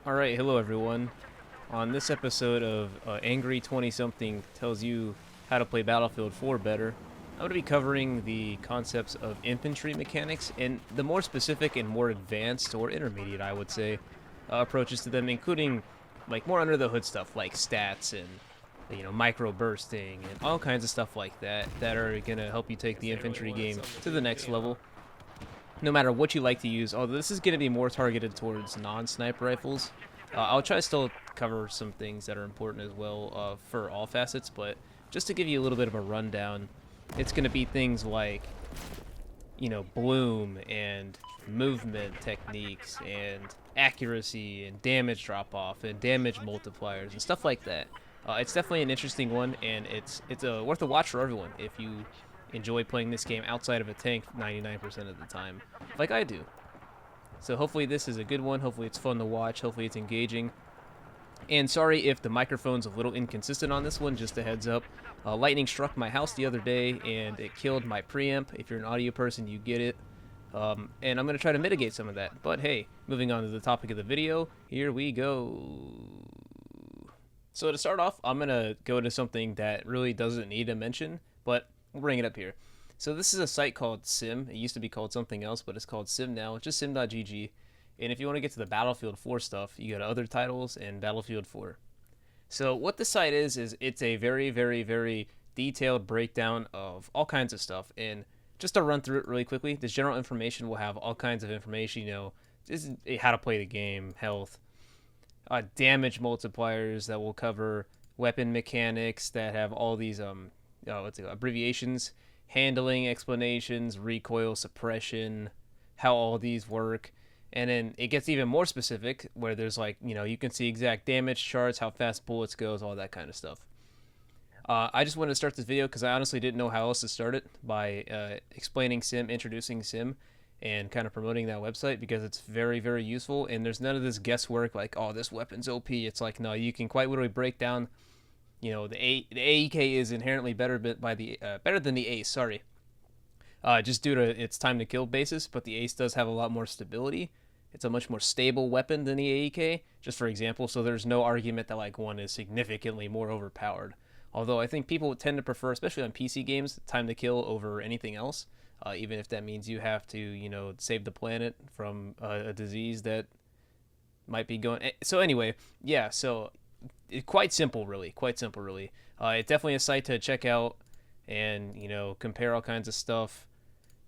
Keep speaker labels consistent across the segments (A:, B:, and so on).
A: Alright, hello everyone. On this episode of Angry 20-something tells you how to play Battlefield 4 better, I'm going to be covering the concepts of infantry mechanics and the more specific and more advanced, or intermediate I would say, approaches to them, including like more under the hood stuff like stats and microbursting and all kinds of stuff like that are going to help you take the infantry game to the next level no matter what you like to use, although this is going to be more targeted towards non-sniper rifles. I'll try to still cover some things that are important as well for all facets, but just to give you a little bit of a rundown, it's going to be things like, bloom and movement techniques and accuracy and damage drop-off and damage multipliers and stuff like that. It's definitely an interesting one, and it's worth a watch for everyone if you enjoy playing this game outside of a tank 99% of the time, like I do. So hopefully this is a good one. Hopefully it's fun to watch. Hopefully it's engaging. And sorry if the microphone's a little inconsistent on this one, just a heads up. Lightning struck my house the other day and it killed my preamp. If you're an audio person, you get it. And I'm going to try to mitigate some of that. But hey, moving on to the topic of the video, here we go. So to start off, I'm going to go to something that really doesn't need a mention, but we'll bring it up here. So this is a site called Sim. It used to be called something else, but it's called Sim now. It's just sim.gg. And if you want to get to the Battlefield 4 stuff, you go to other titles and Battlefield 4. So what this site is it's a very, very, very detailed breakdown of all kinds of stuff. And just to run through it really quickly, this general information will have all kinds of information, this is how to play the game, health, damage multipliers that will cover weapon mechanics that have all these abbreviations, handling explanations, recoil, suppression, how all these work. And then it gets even more specific where there's you can see exact damage charts, how fast bullets goes, all that kind of stuff. I just wanted to start this video because I honestly didn't know how else to start it by explaining Sim, introducing Sim, and kind of promoting that website because it's very, very useful. And there's none of this guesswork like, oh, this weapon's OP. It's like, no, you can quite literally break down the AEK is inherently better better than the Ace. Sorry, just due to its time to kill basis. But the Ace does have a lot more stability. It's a much more stable weapon than the AEK, just for example. So there's no argument that one is significantly more overpowered. Although I think people tend to prefer, especially on PC games, time to kill over anything else. Even if that means you have to save the planet from a disease that might be going. So anyway, yeah. So quite simple, really. Quite simple, really. It's definitely a site to check out and compare all kinds of stuff.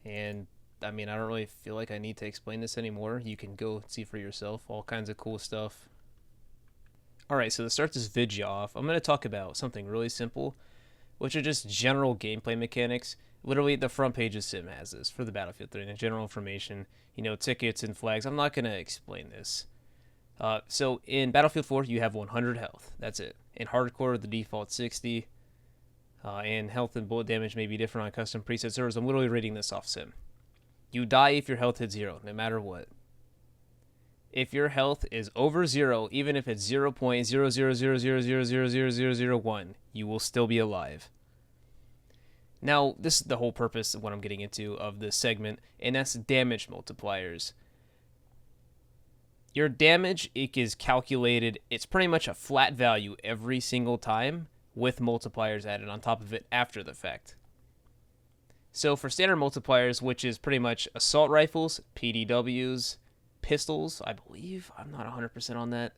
A: And I mean, I don't really feel like I need to explain this anymore. You can go see for yourself all kinds of cool stuff. All right, so to start this video off, I'm going to talk about something really simple, which are just general gameplay mechanics. Literally, the front page of Sim has this for the Battlefield 3 and general information, tickets and flags. I'm not going to explain this. So in Battlefield 4, you have 100 health. That's it. In Hardcore, the default 60. And health and bullet damage may be different on custom preset servers. I'm literally reading this off Sim. You die if your health hits 0, no matter what. If your health is over 0, even if it's 0.00000000001, you will still be alive. Now, this is the whole purpose of what I'm getting into of this segment, and that's damage multipliers. Your damage is calculated, it's pretty much a flat value every single time with multipliers added on top of it after the fact. So for standard multipliers, which is pretty much assault rifles, PDWs, pistols, I believe, I'm not 100% on that,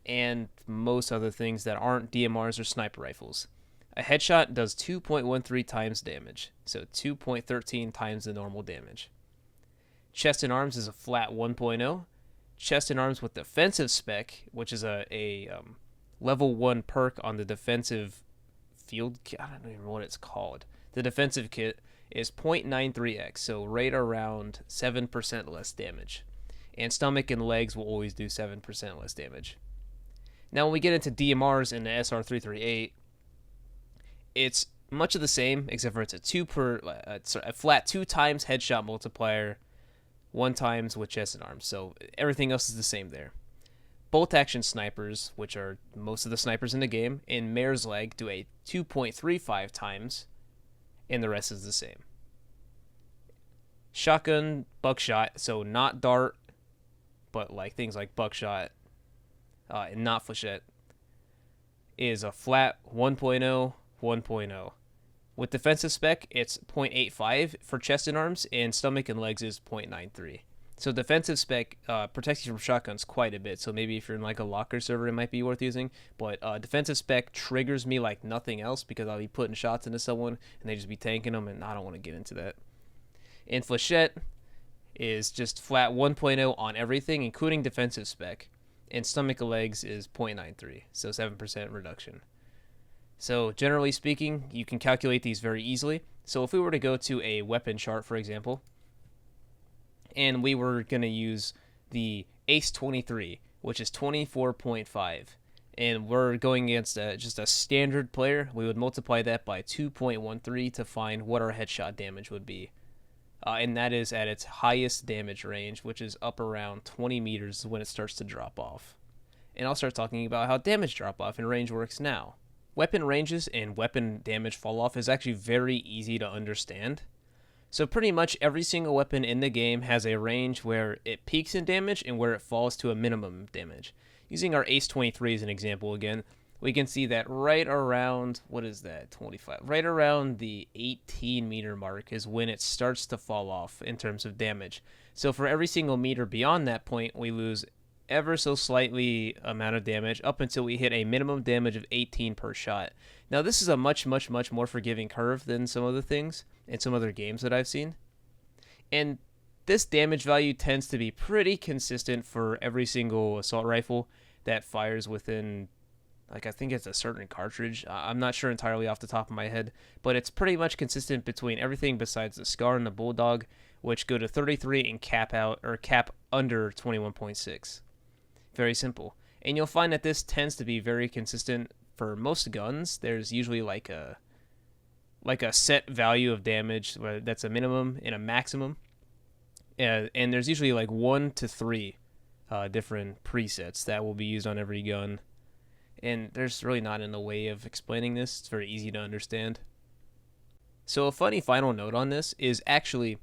A: and most other things that aren't DMRs or sniper rifles. A headshot does 2.13 times damage, so 2.13 times the normal damage. Chest and arms is a flat 1.0. Chest and arms with defensive spec, which is a level 1 perk on the defensive field kit. I don't even know what it's called. The defensive kit is 0.93x, so right around 7% less damage. And stomach and legs will always do 7% less damage. Now, when we get into DMRs in the SR338, it's much of the same, except for it's a flat 2 times headshot multiplier, 1 times with chest and arms. So everything else is the same there. Bolt action snipers, which are most of the snipers in the game, in Mare's Leg do a 2.35 times, and the rest is the same. Shotgun, buckshot, so not dart, but things like buckshot, and not flechette, is a flat 1.0, 1.0. With defensive spec, it's 0.85 for chest and arms, and stomach and legs is 0.93. So defensive spec protects you from shotguns quite a bit. So maybe if you're in like a locker server, it might be worth using. But defensive spec triggers me like nothing else because I'll be putting shots into someone and they just be tanking them, and I don't want to get into that. And flechette is just flat 1.0 on everything, including defensive spec. And stomach and legs is 0.93, so 7% reduction. So generally speaking, you can calculate these very easily. So if we were to go to a weapon chart, for example, and we were going to use the Ace 23, which is 24.5, and we're going against just a standard player, we would multiply that by 2.13 to find what our headshot damage would be. And that is at its highest damage range, which is up around 20 meters when it starts to drop off. And I'll start talking about how damage drop off in range works now. Weapon ranges and weapon damage fall off is actually very easy to understand. So pretty much every single weapon in the game has a range where it peaks in damage and where it falls to a minimum damage. Using our Ace 23 as an example again, we can see that right around, what is that, 25? Right around the 18 meter mark is when it starts to fall off in terms of damage. So for every single meter beyond that point, we lose ever so slightly amount of damage up until we hit a minimum damage of 18 per shot. Now this is a much more forgiving curve than some other things in some other games that I've seen. And this damage value tends to be pretty consistent for every single assault rifle that fires within, like, I think it's a certain cartridge. I'm not sure entirely off the top of my head, but it's pretty much consistent between everything besides the Scar and the Bulldog, which go to 33 and cap under 21.6. Very simple. And you'll find that this tends to be very consistent for most guns. There's usually like a set value of damage that's a minimum and a maximum. And there's usually like 1 to 3 different presets that will be used on every gun. And there's really not in the way of explaining this. It's very easy to understand. So a funny final note on this is actually,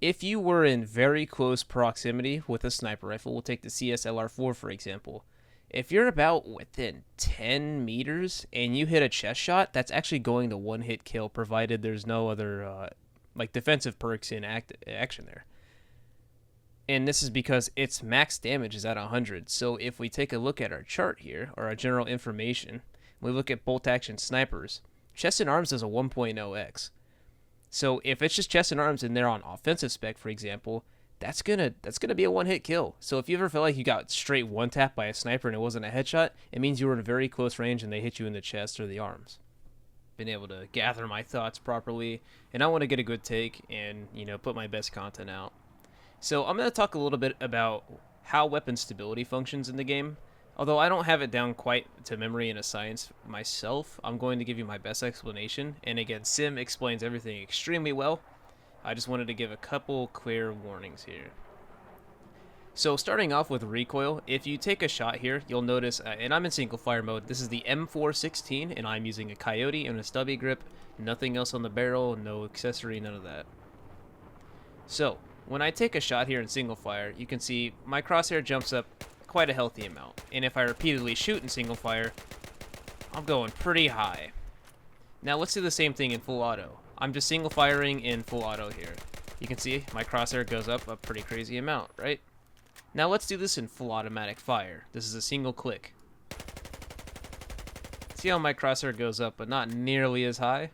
A: if you were in very close proximity with a sniper rifle, we'll take the CSLR4 for example. If you're about within 10 meters and you hit a chest shot, that's actually going to one-hit kill, provided there's no other like defensive perks in action there. And this is because its max damage is at 100. So if we take a look at our chart here, or our general information, we look at bolt action snipers, chest and arms is a 1.0x. So if it's just chest and arms and they're on offensive spec, for example, that's gonna be a one-hit kill. So if you ever feel like you got straight one-tap by a sniper and it wasn't a headshot, it means you were in a very close range and they hit you in the chest or the arms. Been able to gather my thoughts properly, and I want to get a good take and, put my best content out. So I'm going to talk a little bit about how weapon stability functions in the game. Although I don't have it down quite to memory in a science myself, I'm going to give you my best explanation. And again, Sim explains everything extremely well. I just wanted to give a couple clear warnings here. So starting off with recoil, if you take a shot here, you'll notice, and I'm in single fire mode, this is the M416, and I'm using a coyote and a stubby grip, nothing else on the barrel, no accessory, none of that. So when I take a shot here in single fire, you can see my crosshair jumps up quite a healthy amount. And if I repeatedly shoot in single fire, I'm going pretty high. Now let's do the same thing in full auto. I'm just single firing in full auto here. You can see my crosshair goes up a pretty crazy amount, right? Now let's do this in full automatic fire. This is a single click. See how my crosshair goes up, but not nearly as high?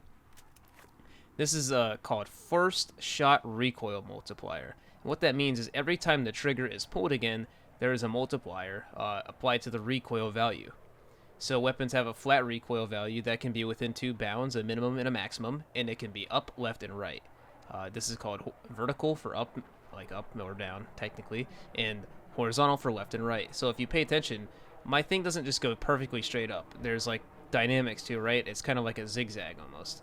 A: This is called first shot recoil multiplier. And what that means is every time the trigger is pulled again, there is a multiplier applied to the recoil value. So weapons have a flat recoil value that can be within 2 bounds, a minimum and a maximum, and it can be up, left, and right. This is called vertical for up, like up or down, technically, and horizontal for left and right. So if you pay attention, my thing doesn't just go perfectly straight up. There's like dynamics too, right? It's kind of like a zigzag almost.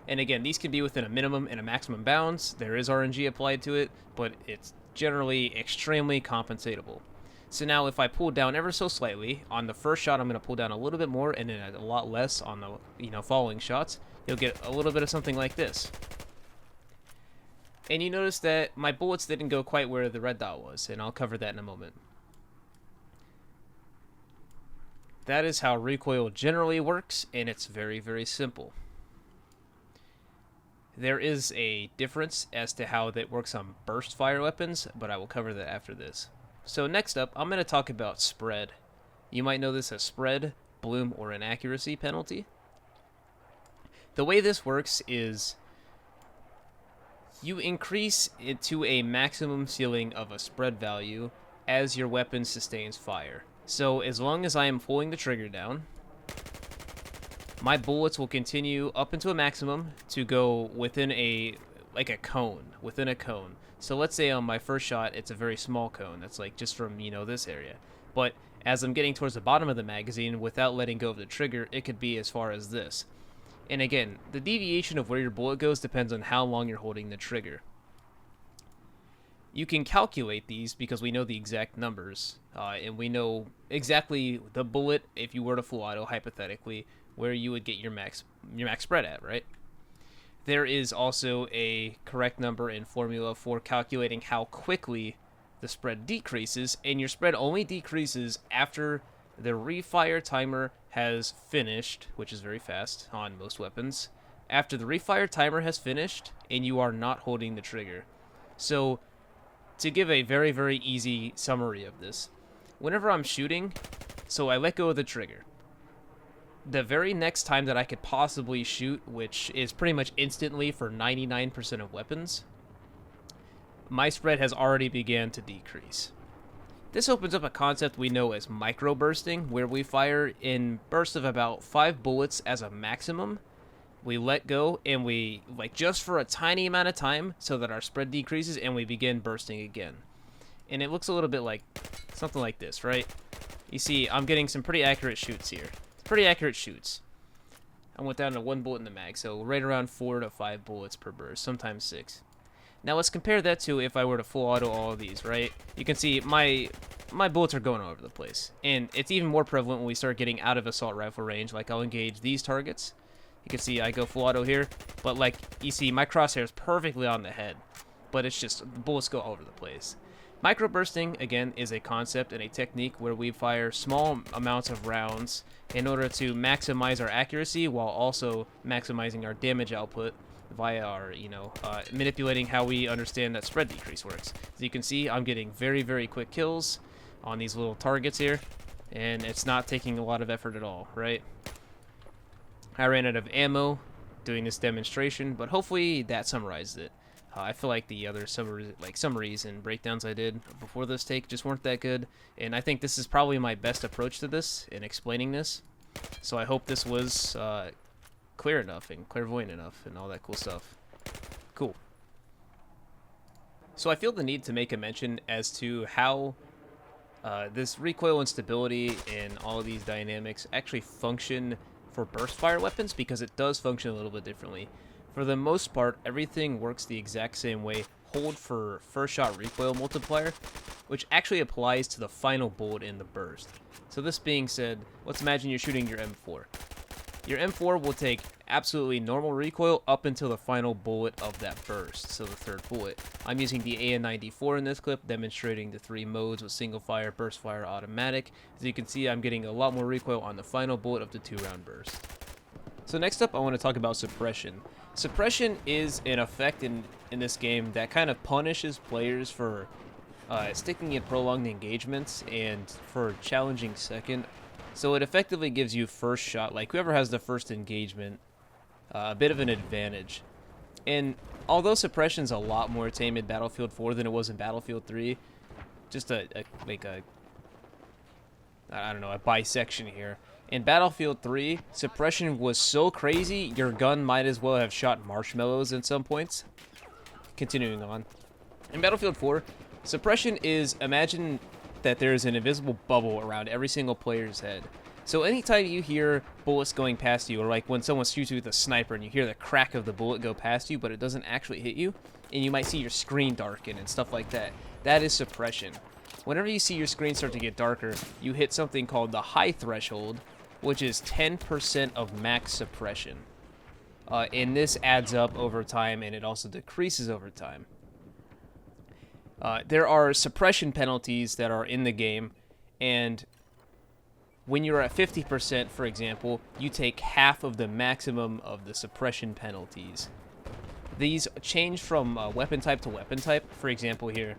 A: And again, these can be within a minimum and a maximum bounds. There is RNG applied to it, but it's generally extremely compensatable. So now if I pull down ever so slightly, on the first shot I'm going to pull down a little bit more and then a lot less on the following shots, you'll get a little bit of something like this. And you notice that my bullets didn't go quite where the red dot was, and I'll cover that in a moment. that is how recoil generally works, and it's very, very simple. There is a difference as to how that works on burst fire weapons, but I will cover that after this. So next up, I'm going to talk about spread. You might know this as spread, bloom, or inaccuracy penalty. The way this works is you increase it to a maximum ceiling of a spread value as your weapon sustains fire. So as long as I am pulling the trigger down, my bullets will continue up into a maximum to go within a cone, within a cone. So let's say on my first shot, it's a very small cone. That's like just from, this area. But as I'm getting towards the bottom of the magazine, without letting go of the trigger, it could be as far as this. And again, the deviation of where your bullet goes depends on how long you're holding the trigger. You can calculate these because we know the exact numbers, and we know exactly the bullet, if you were to full auto, hypothetically, where you would get your max spread at, right? There is also a correct number and formula for calculating how quickly the spread decreases, and your spread only decreases after the refire timer has finished, which is very fast on most weapons. After the refire timer has finished, and you are not holding the trigger. So, to give a very, very easy summary of this, whenever I'm shooting, so I let go of the trigger. The very next time that I could possibly shoot, which is pretty much instantly for 99% of weapons, my spread has already began to decrease. This opens up a concept we know as microbursting, where we fire in bursts of about 5 bullets as a maximum. We let go, and we, just for a tiny amount of time, so that our spread decreases, and we begin bursting again. And it looks a little bit like something like this, right? You see, I'm getting some pretty accurate shoots here. Pretty accurate shoots. I went down to 1 bullet in the mag, so right around 4 to 5 bullets per burst, sometimes 6. Now let's compare that to if I were to full auto all of these, right? You can see my bullets are going all over the place. And it's even more prevalent when we start getting out of assault rifle range, like I'll engage these targets. You can see I go full auto here, but you see my crosshair is perfectly on the head, but it's just, the bullets go all over the place. Microbursting, again, is a concept and a technique where we fire small amounts of rounds in order to maximize our accuracy while also maximizing our damage output via our, manipulating how we understand that spread decrease works. As you can see, I'm getting very, very quick kills on these little targets here, and it's not taking a lot of effort at all, right? I ran out of ammo doing this demonstration, but hopefully that summarized it. I feel like the other summaries and breakdowns I did before this take just weren't that good, and I think this is probably my best approach to this in explaining this. So I hope this was clear enough and clairvoyant enough and all that cool stuff. Cool. So I feel the need to make a mention as to how this recoil instability and all of these dynamics actually function for burst fire weapons, because it does function a little bit differently. For the most part, everything works the exact same way. Hold for first shot recoil multiplier, which actually applies to the final bullet in the burst. So this being said, let's imagine you're shooting your M4. Your M4 will take absolutely normal recoil up until the final bullet of that burst, so the third bullet. I'm using the AN94 in this clip, demonstrating the 3 modes with single fire, burst fire, automatic. As you can see, I'm getting a lot more recoil on the final bullet of the 2-round burst. So next up, I want to talk about suppression. Suppression is an effect in this game that kind of punishes players for sticking in prolonged engagements and for challenging second. So it effectively gives you first shot, like whoever has the first engagement, a bit of an advantage. And although suppression's a lot more tame in Battlefield 4 than it was in Battlefield 3, just a bisection here. In Battlefield 3, suppression was so crazy, your gun might as well have shot marshmallows at some points. Continuing on. In Battlefield 4, suppression is, imagine that there's an invisible bubble around every single player's head. So anytime you hear bullets going past you, or like when someone shoots you with a sniper and you hear the crack of the bullet go past you, but it doesn't actually hit you, and you might see your screen darken and stuff like that, that is suppression. Whenever you see your screen start to get darker, you hit something called the high threshold, which is 10% of max suppression. And this adds up over time, and it also decreases over time. There are suppression penalties that are in the game, and When you're at 50%, for example, you take half of the maximum of the suppression penalties. These change from weapon type to weapon type. For example here,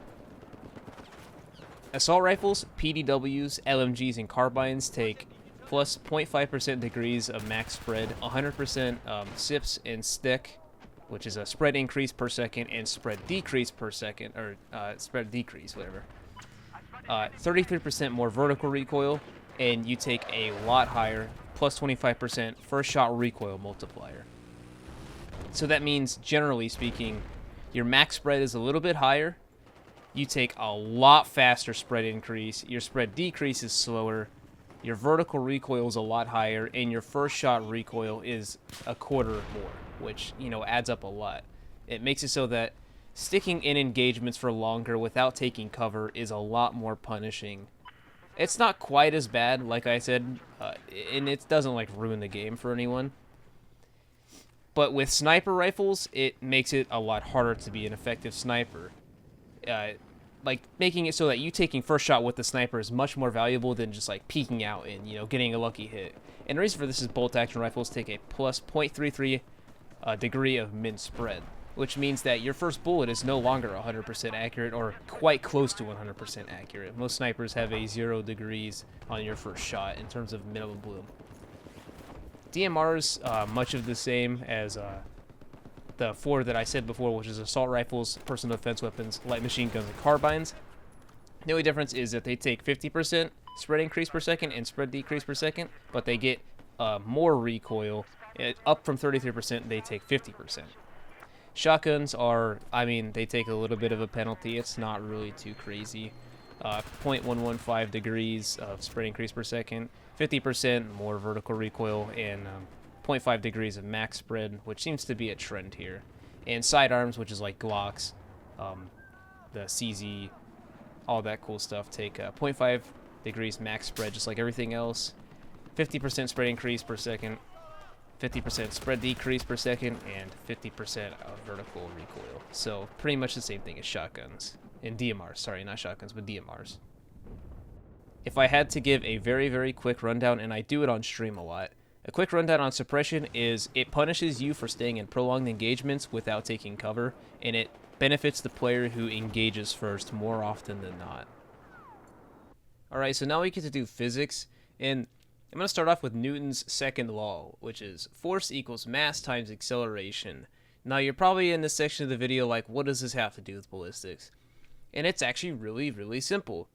A: assault rifles, PDWs, LMGs, and carbines take plus 0.5% degrees of max spread, 100% SIPs and stick, which is a spread increase per second and spread decrease per second, or spread decrease, whatever. 33% more vertical recoil, and you take a lot higher, plus 25% first shot recoil multiplier. So that means, generally speaking, your max spread is a little bit higher. You take a lot faster spread increase. Your spread decrease is slower. Your vertical recoil is a lot higher, and your first shot recoil is a quarter more, which, you know, adds up a lot. It makes it so that sticking in engagements for longer without taking cover is a lot more punishing. It's not quite as bad, like I said, and it doesn't like ruin the game for anyone. But with sniper rifles, it makes it a lot harder to be an effective sniper. Like making it so that you taking first shot with the sniper is much more valuable than just like peeking out and, you know, getting a lucky hit. And the reason for this is bolt action rifles take a plus 0.33 degree of min spread, which means that your first bullet is no longer 100% accurate or quite close to 100% accurate. Most snipers have a 0 degrees on your first shot in terms of minimum bloom. DMRs, much of the same as the 4 that I said before, which is assault rifles, personal defense weapons, light machine guns, and carbines. The only difference is that they take 50% spread increase per second and spread decrease per second, but they get more recoil. Up from 33%, they take 50%. Shotguns are, I mean, they take a little bit of a penalty. It's not really too crazy. 0.115 degrees of spread increase per second, 50% more vertical recoil, and 0.5 degrees of max spread, which seems to be a trend here. And sidearms, which is like Glocks, the CZ, all that cool stuff, take 0.5 degrees max spread, just like everything else. 50% spread increase per second, 50% spread decrease per second, and 50% of vertical recoil. So pretty much the same thing as shotguns. And DMRs, sorry, not shotguns, but DMRs. If I had to give a very, very quick rundown, and I do it on stream a lot, a quick rundown on suppression is it punishes you for staying in prolonged engagements without taking cover, and it benefits the player who engages first more often than not. Alright, so now we get to do physics, and I'm going to start off with Newton's second law, which is force equals mass times acceleration. Now, you're probably in this section of the video like, what does this have to do with ballistics? And it's actually really, really simple.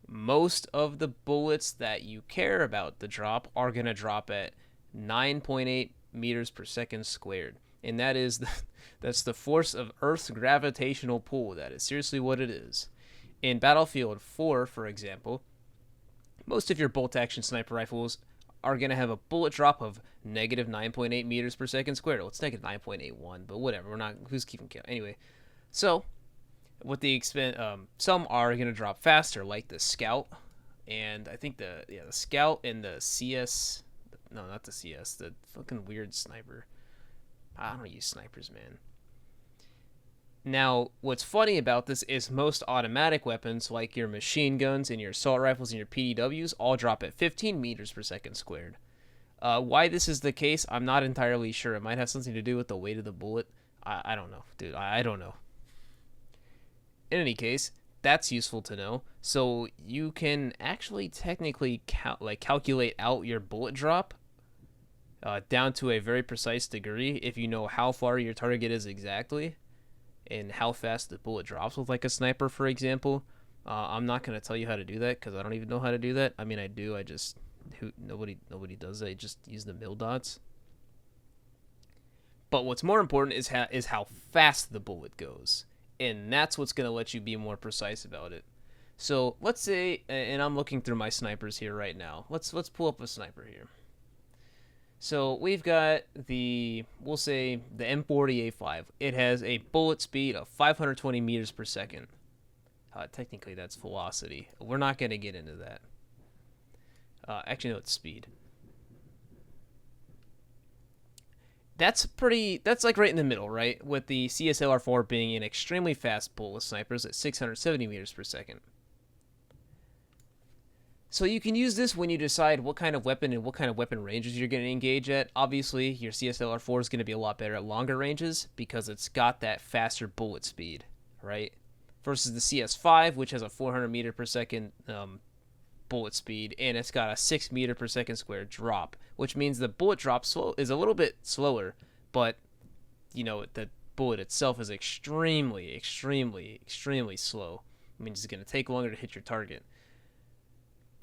A: Most of the bullets that you care about to drop are going to drop at 9.8 meters per second squared. And that is that's the force of Earth's gravitational pull. That is seriously what it is. In Battlefield 4, for example, most of your bolt-action sniper rifles are going to have a bullet drop of negative 9.8 meters per second squared. Well, it's negative 9.81, but whatever. We're not, who's keeping count? Anyway, so with the some are going to drop faster, like the Scout, and I think the Scout and the CS. No, not the CS. The fucking weird sniper. I don't use snipers, man. Now, what's funny about this is most automatic weapons, like your machine guns and your assault rifles and your PDWs, all drop at 15 meters per second squared. Why this is the case, I'm not entirely sure. It might have something to do with the weight of the bullet. I don't know, dude. I don't know. In any case, that's useful to know. So you can actually technically calculate out your bullet drop down to a very precise degree if you know how far your target is exactly and how fast the bullet drops with like a sniper, for example. I'm not going to tell you how to do that because I don't even know how to do that. I mean, I do. I just nobody does that. I just use the mil dots. But what's more important is how fast the bullet goes, and that's what's going to let you be more precise about it. So let's say, and I'm looking through my snipers here right now. Let's pull up a sniper here. So we've got we'll say the M40A5. It has a bullet speed of 520 meters per second. Technically, that's velocity. We're not going to get into that. Actually, no, it's speed. That's like right in the middle, right? With the CSLR4 being an extremely fast bullet with snipers at 670 meters per second. So you can use this when you decide what kind of weapon and what kind of weapon ranges you're going to engage at. Obviously, your CSLR4 is going to be a lot better at longer ranges because it's got that faster bullet speed, right? Versus the CS5, which has a 400 meter per second bullet speed, and it's got a 6 meter per second square drop, which means the bullet drop is a little bit slower, but the bullet itself is extremely, extremely, extremely slow. It means it's going to take longer to hit your target.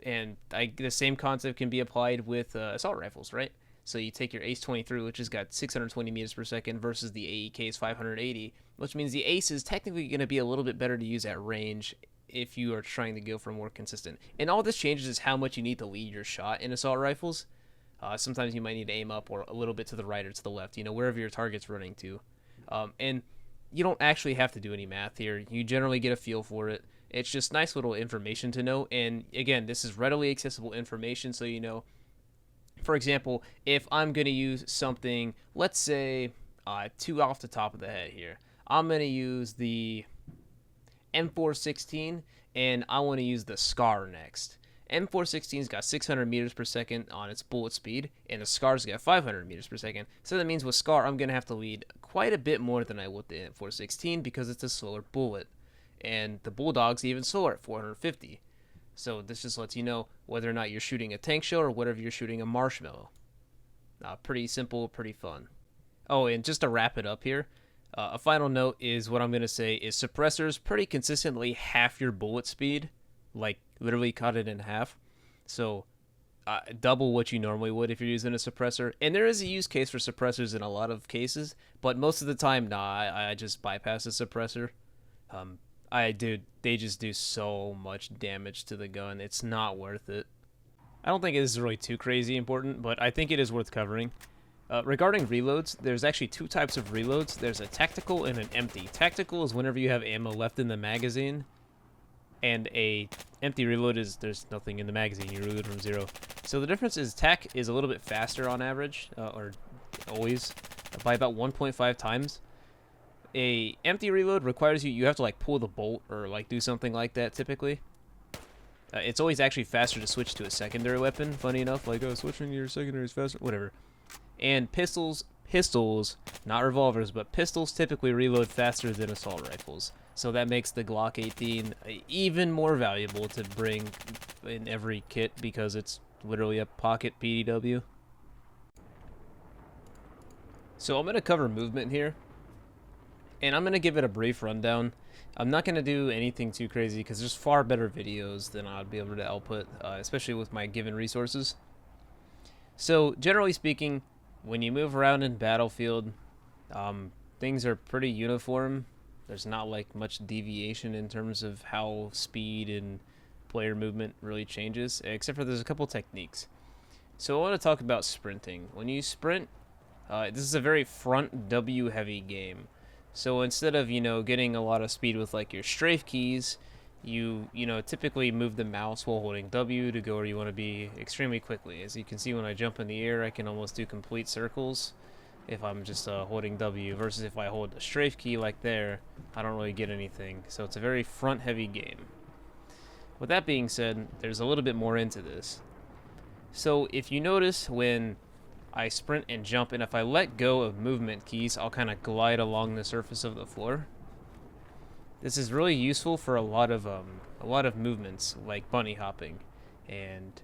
A: And the same concept can be applied with assault rifles, right? So you take your Ace 23, which has got 620 meters per second, versus the AEK's 580, which means the Ace is technically going to be a little bit better to use at range if you are trying to go for more consistent. And all this changes is how much you need to lead your shot in assault rifles. Sometimes you might need to aim up or a little bit to the right or to the left, wherever your target's running to. And you don't actually have to do any math here. You generally get a feel for it. It's just nice little information to know. And again, this is readily accessible information, so for example, if I'm going to use something, let's say, two off the top of the head here. I'm going to use the M416, and I want to use the SCAR next. M416's got 600 meters per second on its bullet speed, and the SCAR's got 500 meters per second. So that means with SCAR, I'm going to have to lead quite a bit more than I would the M416 because it's a slower bullet. And the Bulldog's even slower at 450. So this just lets you know whether or not you're shooting a tank shell or whether you're shooting a marshmallow. Pretty simple, pretty fun. Oh, and just to wrap it up here, a final note is what I'm going to say is suppressors pretty consistently half your bullet speed, like literally cut it in half. So double what you normally would if you're using a suppressor. And there is a use case for suppressors in a lot of cases, but most of the time, I just bypass the suppressor. They just do so much damage to the gun. It's not worth it. I don't think it is really too crazy important, but I think it is worth covering. Regarding reloads, there's actually two types of reloads. There's a tactical and an empty. Tactical is whenever you have ammo left in the magazine, and a empty reload is there's nothing in the magazine. You reload from zero. So the difference is tac is a little bit faster on average, or always, by about 1.5 times. A empty reload requires you have to pull the bolt or do something like that typically. It's always actually faster to switch to a secondary weapon, funny enough, switching to your secondary is faster, whatever. And pistols, not revolvers, but pistols typically reload faster than assault rifles. So that makes the Glock 18 even more valuable to bring in every kit because it's literally a pocket PDW. So I'm going to cover movement here. And I'm going to give it a brief rundown. I'm not going to do anything too crazy because there's far better videos than I'd be able to output, especially with my given resources. So generally speaking, when you move around in Battlefield, things are pretty uniform. There's not much deviation in terms of how speed and player movement really changes, except for there's a couple techniques. So I want to talk about sprinting. When you sprint, this is a very front W heavy game. So instead of, getting a lot of speed with your strafe keys, you typically move the mouse while holding W to go where you want to be extremely quickly. As you can see, when I jump in the air, I can almost do complete circles if I'm just holding W, versus if I hold the strafe key there, I don't really get anything. So it's a very front heavy game. With that being said, there's a little bit more into this. So if you notice when I sprint and jump, and if I let go of movement keys, I'll kind of glide along the surface of the floor. This is really useful for a lot of movements like bunnyhopping and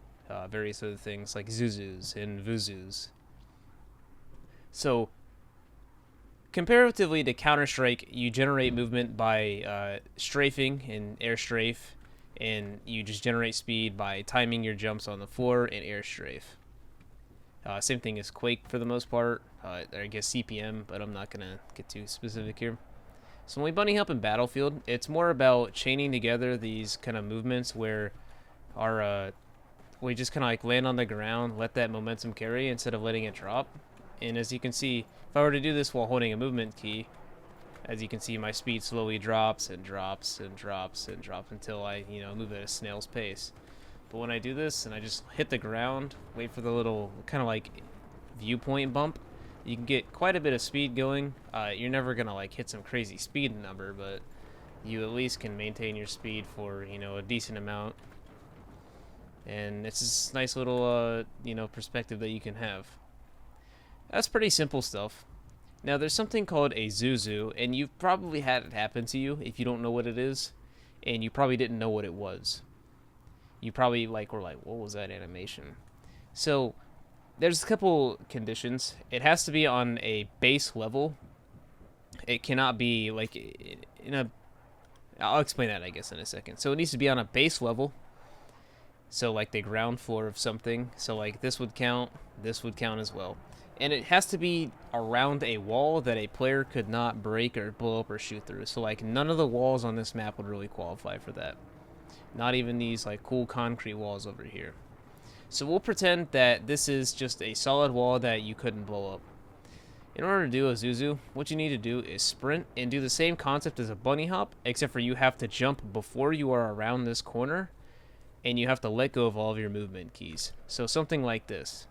A: various other things like Zouzous and Vouzous. So comparatively to Counter-Strike, you generate movement by strafing and air strafe, and you just generate speed by timing your jumps on the floor and air strafe. Same thing as Quake for the most part, I guess CPM, but I'm not going to get too specific here. So when we bunny hop in Battlefield, it's more about chaining together these kind of movements where we just kind of land on the ground, let that momentum carry instead of letting it drop. And as you can see, if I were to do this while holding a movement key, as you can see, my speed slowly drops and drops and drops and drops until I, move at a snail's pace. But when I do this and I just hit the ground, wait for the little kind of viewpoint bump, you can get quite a bit of speed going. You're never going to hit some crazy speed number, but you at least can maintain your speed for, a decent amount. And it's this nice little, you know, perspective that you can have. That's pretty simple stuff. Now, there's something called a Zouzou, and you've probably had it happen to you if you don't know what it is, and you probably didn't know what it was. You probably were like, what was that animation? So, there's a couple conditions. It has to be on a base level. It cannot be like in a... I'll explain that, I guess, in a second. So it needs to be on a base level. So like the ground floor of something. So like this would count as well. And it has to be around a wall that a player could not break or blow up or shoot through. So like none of the walls on this map would really qualify for that. Not even these like cool concrete walls over here. So we'll pretend that this is just a solid wall that you couldn't blow up. In order to do a Zouzou, what you need to do is sprint and do the same concept as a bunny hop, except for you have to jump before you are around this corner, and you have to let go of all of your movement keys. So something like this.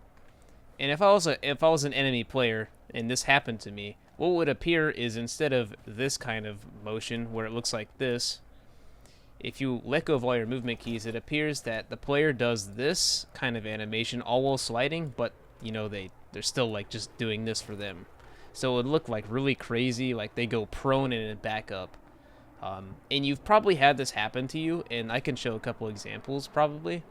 A: And if I was an enemy player and this happened to me, what would appear is instead of this kind of motion where it looks like this, if you let go of all your movement keys, it appears that the player does this kind of animation all while sliding, but you know they're still like just doing this for them. So it would look like really crazy, like they go prone and then back up. And you've probably had this happen to you, and I can show a couple examples probably.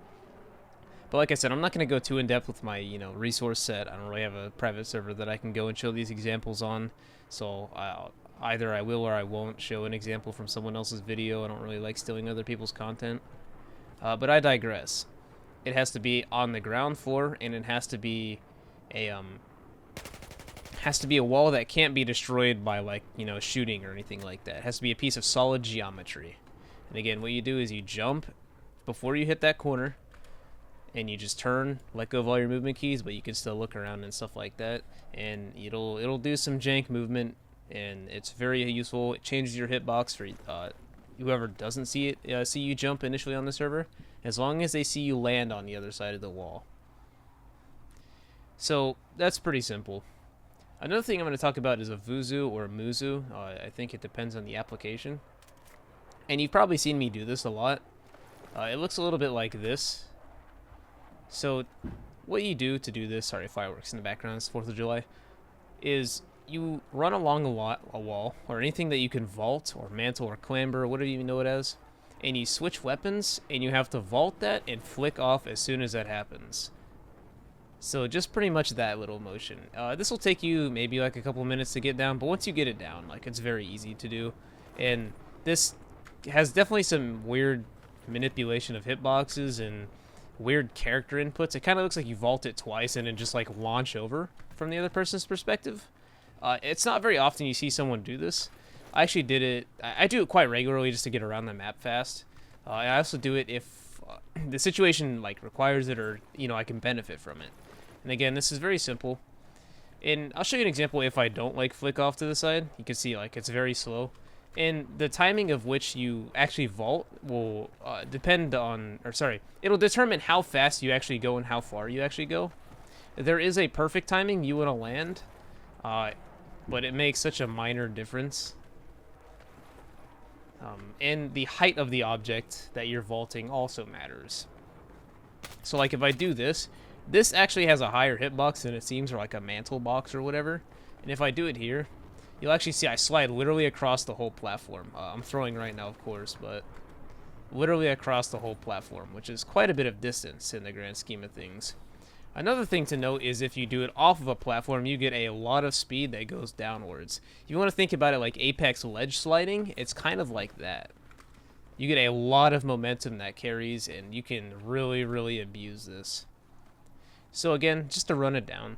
A: But like I said, I'm not going to go too in-depth with my, you know, resource set. I don't really have a private server that I can go and show these examples on. So either I will or I won't show an example from someone else's video. I don't really like stealing other people's content. But I digress. It has to be on the ground floor, and it has to be a wall that can't be destroyed by, like, you know, shooting or anything like that. It has to be a piece of solid geometry. And again, what you do is you jump before you hit that corner, and you just turn, let go of all your movement keys, but you can still look around and stuff like that. And it'll do some jank movement, and it's very useful. It changes your hitbox for whoever doesn't see you jump initially on the server, as long as they see you land on the other side of the wall. So that's pretty simple. Another thing I'm going to talk about is a Vouzou or a Mouzou. I think it depends on the application. And you've probably seen me do this a lot. It looks a little bit like this. So what you do to do this, sorry, fireworks in the background, it's 4th of July, is you run along a wall, or anything that you can vault, or mantle, or clamber, or whatever you know it as, and you switch weapons, and you have to vault that and flick off as soon as that happens. So just pretty much that little motion. This will take you maybe like a couple minutes to get down, but once you get it down, like, it's very easy to do. And this has definitely some weird manipulation of hitboxes and weird character inputs. It kind of looks like you vault it twice and then just like launch over from the other person's perspective. It's not very often you see someone do this. I actually did it. I do it quite regularly just to get around the map fast. I also do it if the situation like requires it, or you know, I can benefit from it. And again, this is very simple. And I'll show you an example if I don't like flick off to the side. You can see like it's very slow. And the timing of which you actually vault will depend on, or sorry, it'll determine how fast you actually go and how far you actually go. There is a perfect timing you want to land, but it makes such a minor difference. And the height of the object that you're vaulting also matters. So like if I do this, this actually has a higher hitbox than it seems, or like a mantle box or whatever. And if I do it here, you'll actually see I slide literally across the whole platform. I'm throwing right now, of course, but literally across the whole platform, which is quite a bit of distance in the grand scheme of things. Another thing to note is if you do it off of a platform, you get a lot of speed that goes downwards. If you want to think about it like Apex ledge sliding, it's kind of like that. You get a lot of momentum that carries, and you can really, really abuse this. So again, just to run it down.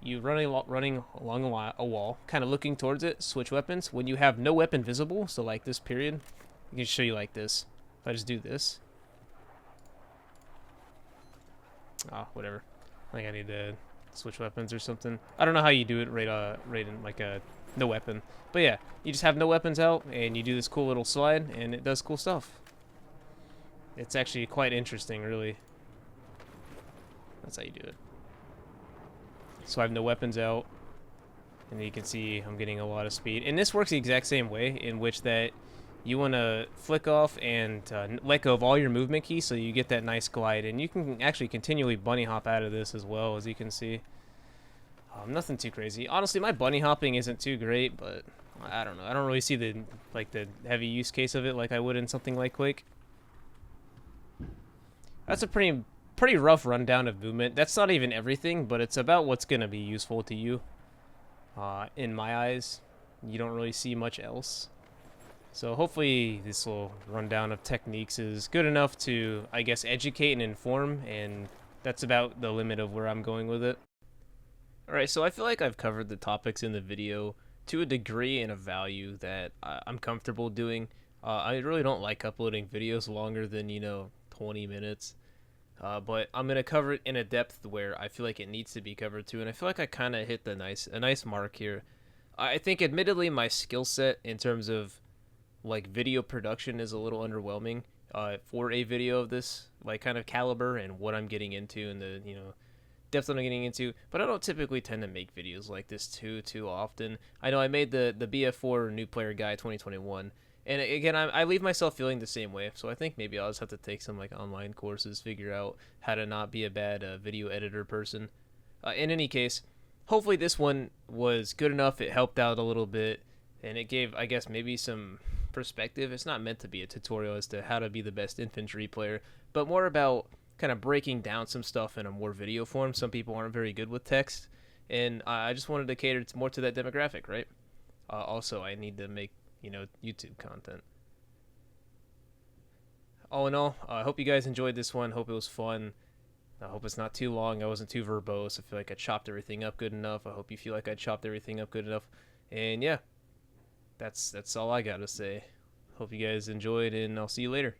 A: You running along a wall, kind of looking towards it, switch weapons. When you have no weapon visible, so like this period, I can show you like this. If I just do this. Whatever. I think I need to switch weapons or something. I don't know how you do it right in like a no weapon. But yeah, you just have no weapons out, and you do this cool little slide, and it does cool stuff. It's actually quite interesting, really. That's how you do it. So I have no weapons out, and you can see I'm getting a lot of speed. And this works the exact same way, in which that you want to flick off and let go of all your movement keys so you get that nice glide. And you can actually continually bunny hop out of this as well, as you can see. Nothing too crazy. Honestly, my bunny hopping isn't too great, but I don't know. I don't really see the heavy use case of it like I would in something like Quake. That's a pretty rough rundown of movement. That's not even everything, but it's about what's gonna be useful to you. In my eyes, you don't really see much else. So hopefully this little rundown of techniques is good enough to, I guess, educate and inform, and that's about the limit of where I'm going with it. Alright, so I feel like I've covered the topics in the video to a degree and a value that I'm comfortable doing. I really don't like uploading videos longer than, 20 minutes. But I'm going to cover it in a depth where I feel like it needs to be covered too, and I feel like I kind of hit a nice mark here. I think admittedly my skill set in terms of like video production is a little underwhelming for a video of this like kind of caliber and what I'm getting into and the depth that I'm getting into, but I don't typically tend to make videos like this too often. I know I made the BF4 New Player Guide 2021, and again I leave myself feeling the same way, so I think maybe I'll just have to take some like online courses, figure out how to not be a bad video editor person. In any case, hopefully this one was good enough, it helped out a little bit, and it gave, I guess, maybe some perspective. It's not meant to be a tutorial as to how to be the best infantry player, but more about kind of breaking down some stuff in a more video form. Some people aren't very good with text, and I just wanted to cater more to that demographic, right? Also, I need to make, YouTube content. All in all, I hope you guys enjoyed this one. Hope it was fun. I hope it's not too long. I wasn't too verbose. I feel like I chopped everything up good enough. I hope you feel like I chopped everything up good enough. And yeah, that's all I gotta say. Hope you guys enjoyed, and I'll see you later.